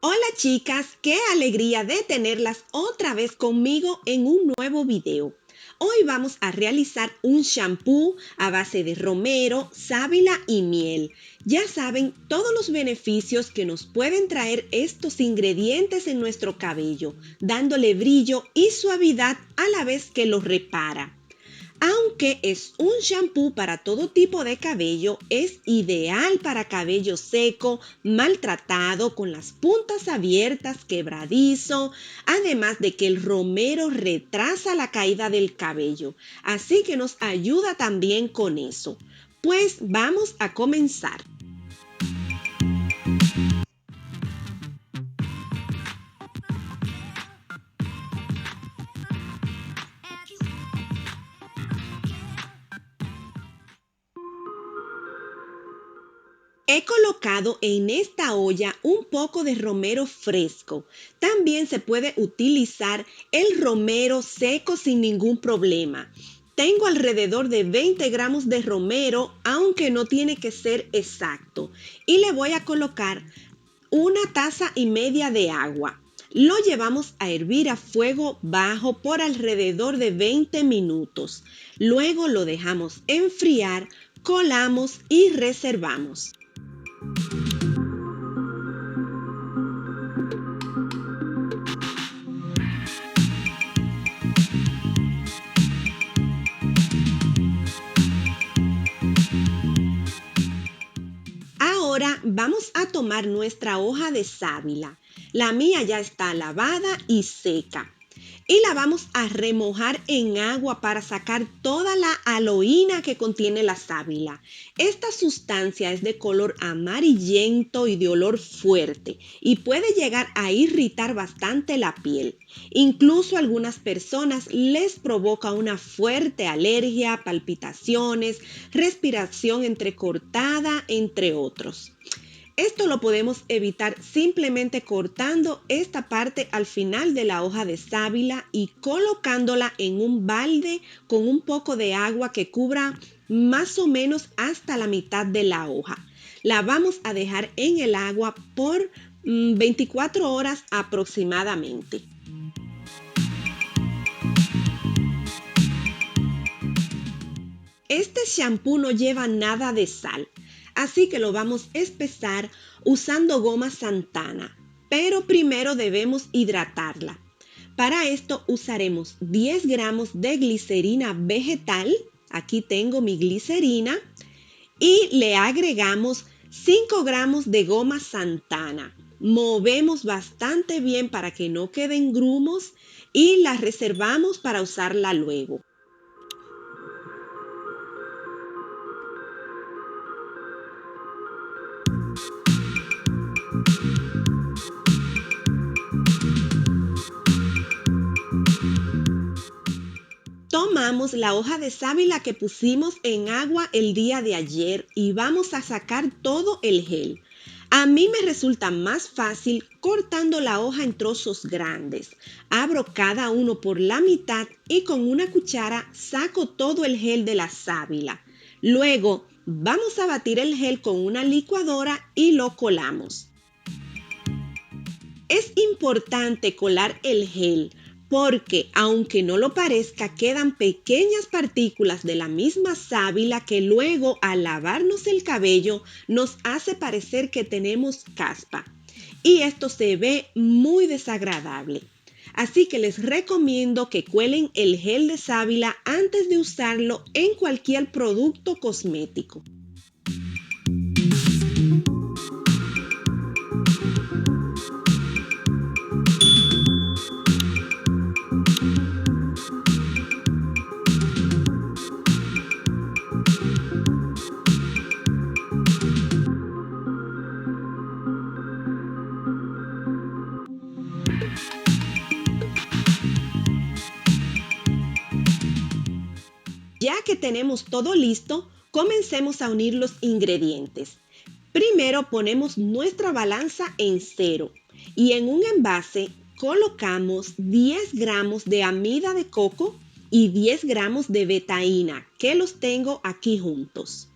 Hola chicas, qué alegría de tenerlas otra vez conmigo en un nuevo video. Hoy vamos a realizar un shampoo a base de romero, sábila y miel. Ya saben todos los beneficios que nos pueden traer estos ingredientes en nuestro cabello, dándole brillo y suavidad a la vez que lo repara. Aunque es un shampoo para todo tipo de cabello, es ideal para cabello seco, maltratado, con las puntas abiertas, quebradizo, además de que el romero retrasa la caída del cabello, así que nos ayuda también con eso. Pues vamos a comenzar. He colocado en esta olla un poco de romero fresco. También se puede utilizar el romero seco sin ningún problema. Tengo alrededor de 20 gramos de romero, aunque no tiene que ser exacto. Y le voy a colocar 1,5 tazas de agua. Lo llevamos a hervir a fuego bajo por alrededor de 20 minutos. Luego lo dejamos enfriar, colamos y reservamos. Ahora vamos a tomar nuestra hoja de sábila. La mía ya está lavada y seca. Y la vamos a remojar en agua para sacar toda la aloína que contiene la sábila. Esta sustancia es de color amarillento y de olor fuerte y puede llegar a irritar bastante la piel. Incluso a algunas personas les provoca una fuerte alergia, palpitaciones, respiración entrecortada, entre otros. Esto lo podemos evitar simplemente cortando esta parte al final de la hoja de sábila y colocándola en un balde con un poco de agua que cubra más o menos hasta la mitad de la hoja. La vamos a dejar en el agua por 24 horas aproximadamente. Este shampoo no lleva nada de sal, así que lo vamos a espesar usando goma Santana, pero primero debemos hidratarla. Para esto usaremos 10 gramos de glicerina vegetal, aquí tengo mi glicerina, y le agregamos 5 gramos de goma Santana. Movemos bastante bien para que no queden grumos y la reservamos para usarla luego. Tomamos la hoja de sábila que pusimos en agua el día de ayer y vamos a sacar todo el gel. A mí me resulta más fácil cortando la hoja en trozos grandes. Abro cada uno por la mitad y con una cuchara saco todo el gel de la sábila. Luego vamos a batir el gel con una licuadora y lo colamos. Es importante colar el gel porque, aunque no lo parezca, quedan pequeñas partículas de la misma sábila que luego al lavarnos el cabello nos hace parecer que tenemos caspa. Y esto se ve muy desagradable. Así que les recomiendo que cuelen el gel de sábila antes de usarlo en cualquier producto cosmético. Ya que tenemos todo listo, comencemos a unir los ingredientes. Primero ponemos nuestra balanza en cero y en un envase colocamos 10 gramos de amida de coco y 10 gramos de betaína, que los tengo aquí juntos.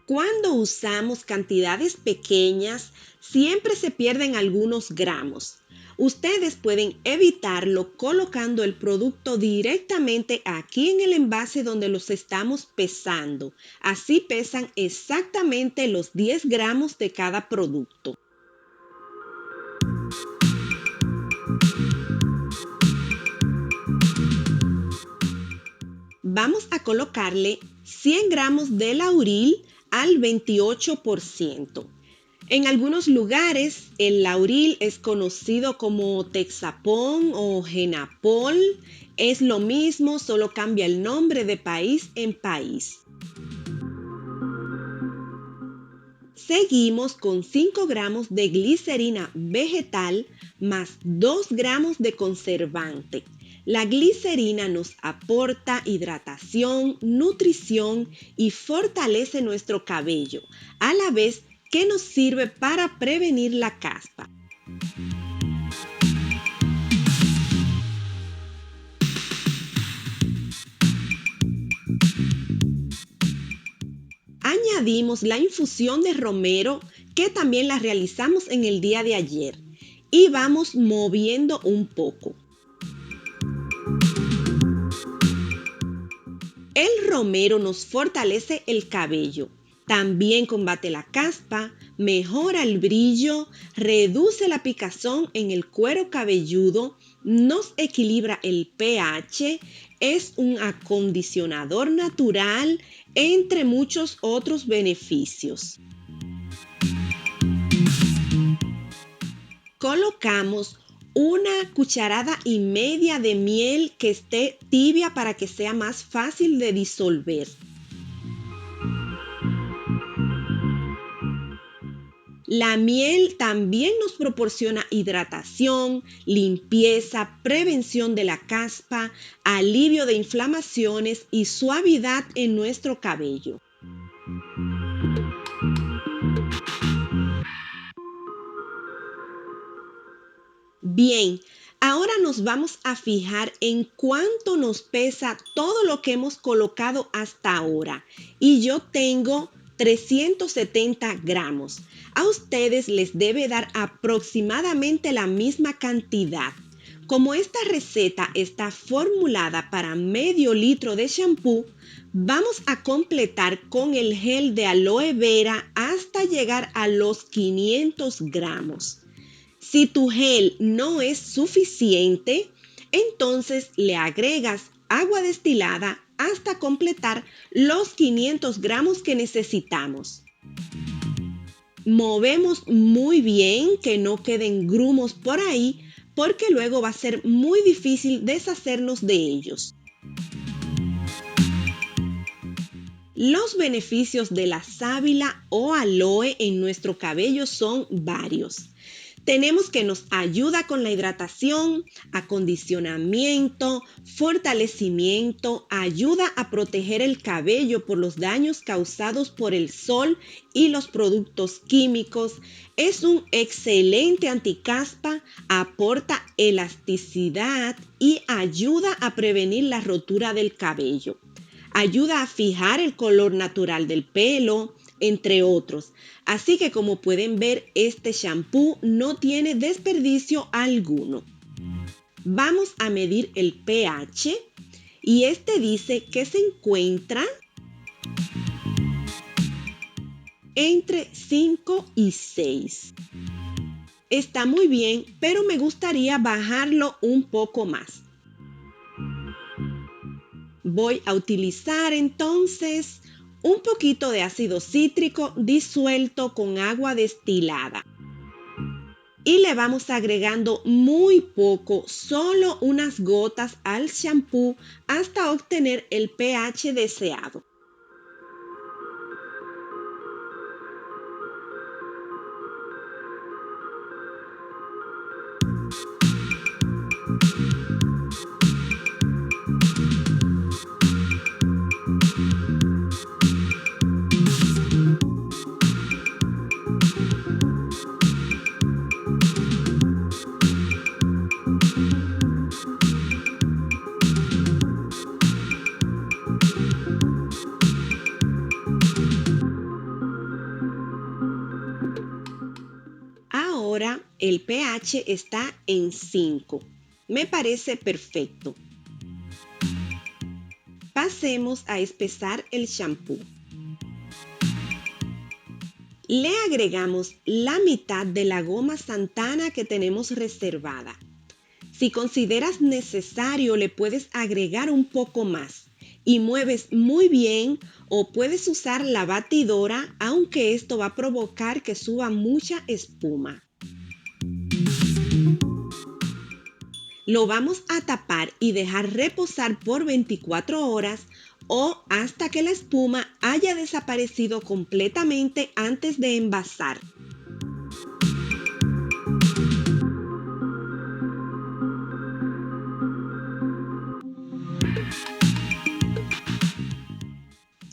Cuando usamos cantidades pequeñas, siempre se pierden algunos gramos. Ustedes pueden evitarlo colocando el producto directamente aquí en el envase donde los estamos pesando. Así pesan exactamente los 10 gramos de cada producto. Vamos a colocarle 100 gramos de lauril al 28%. En algunos lugares el lauril es conocido como Texapón o Genapol. Es lo mismo, solo cambia el nombre de país en país. Seguimos con 5 gramos de glicerina vegetal más 2 gramos de conservante. La glicerina nos aporta hidratación, nutrición y fortalece nuestro cabello, a la vez que nos sirve para prevenir la caspa. Añadimos la infusión de romero, que también la realizamos en el día de ayer, y vamos moviendo un poco. El romero nos fortalece el cabello, también combate la caspa, mejora el brillo, reduce la picazón en el cuero cabelludo, nos equilibra el pH, es un acondicionador natural, entre muchos otros beneficios. Colocamos 1,5 cucharadas de miel que esté tibia para que sea más fácil de disolver. La miel también nos proporciona hidratación, limpieza, prevención de la caspa, alivio de inflamaciones y suavidad en nuestro cabello. Bien, ahora nos vamos a fijar en cuánto nos pesa todo lo que hemos colocado hasta ahora. Y yo tengo 370 gramos. A ustedes les debe dar aproximadamente la misma cantidad. Como esta receta está formulada para medio litro de shampoo, vamos a completar con el gel de aloe vera hasta llegar a los 500 gramos. Si tu gel no es suficiente, entonces le agregas agua destilada hasta completar los 500 gramos que necesitamos. Movemos muy bien, que no queden grumos por ahí, porque luego va a ser muy difícil deshacernos de ellos. Los beneficios de la sábila o aloe en nuestro cabello son varios. Tenemos que nos ayuda con la hidratación, acondicionamiento, fortalecimiento, ayuda a proteger el cabello por los daños causados por el sol y los productos químicos. Es un excelente anticaspa, aporta elasticidad y ayuda a prevenir la rotura del cabello. Ayuda a fijar el color natural del pelo, entre otros. Así que como pueden ver, este shampoo no tiene desperdicio alguno. Vamos a medir el pH y este dice que se encuentra entre 5 y 6. Está muy bien, pero me gustaría bajarlo un poco más. Voy a utilizar entonces un poquito de ácido cítrico disuelto con agua destilada. Y le vamos agregando muy poco, solo unas gotas al shampoo hasta obtener el pH deseado. ahora el pH está en 5. Me parece perfecto. Pasemos a espesar el shampoo. Le agregamos la mitad de la goma Santana que tenemos reservada. Si consideras necesario, le puedes agregar un poco más y mueves muy bien, o puedes usar la batidora, aunque esto va a provocar que suba mucha espuma. Lo vamos a tapar y dejar reposar por 24 horas o hasta que la espuma haya desaparecido completamente antes de envasar.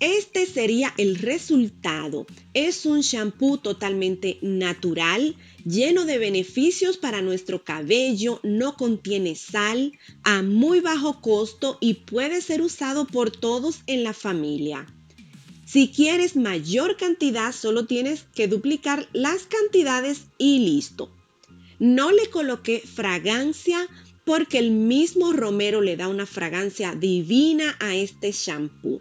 Este sería el resultado. Es un shampoo totalmente natural, lleno de beneficios para nuestro cabello, no contiene sal, a muy bajo costo y puede ser usado por todos en la familia. Si quieres mayor cantidad, solo tienes que duplicar las cantidades y listo. No le coloqué fragancia porque el mismo romero le da una fragancia divina a este shampoo.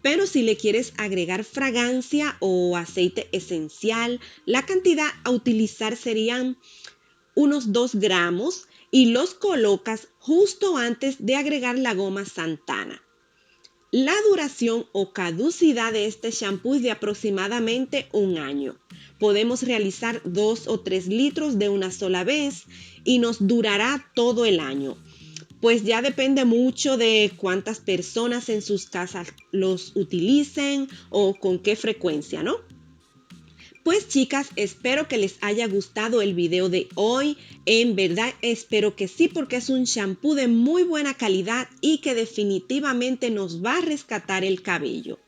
Pero si le quieres agregar fragancia o aceite esencial, la cantidad a utilizar serían unos 2 gramos y los colocas justo antes de agregar la goma Santana. La duración o caducidad de este shampoo es de aproximadamente 1 año. Podemos realizar 2 o 3 litros de una sola vez y nos durará todo el año. Pues ya depende mucho de cuántas personas en sus casas los utilicen o con qué frecuencia, ¿no? Pues chicas, espero que les haya gustado el video de hoy. En verdad espero que sí, porque es un shampoo de muy buena calidad y que definitivamente nos va a rescatar el cabello.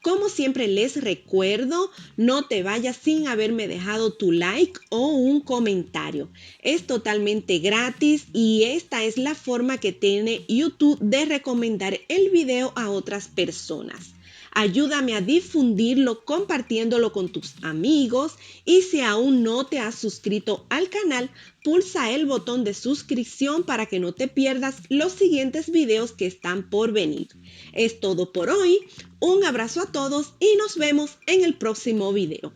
Como siempre les recuerdo, no te vayas sin haberme dejado tu like o un comentario. Es totalmente gratis y esta es la forma que tiene YouTube de recomendar el video a otras personas. Ayúdame a difundirlo compartiéndolo con tus amigos y si aún no te has suscrito al canal, pulsa el botón de suscripción para que no te pierdas los siguientes videos que están por venir. Es todo por hoy, un abrazo a todos y nos vemos en el próximo video.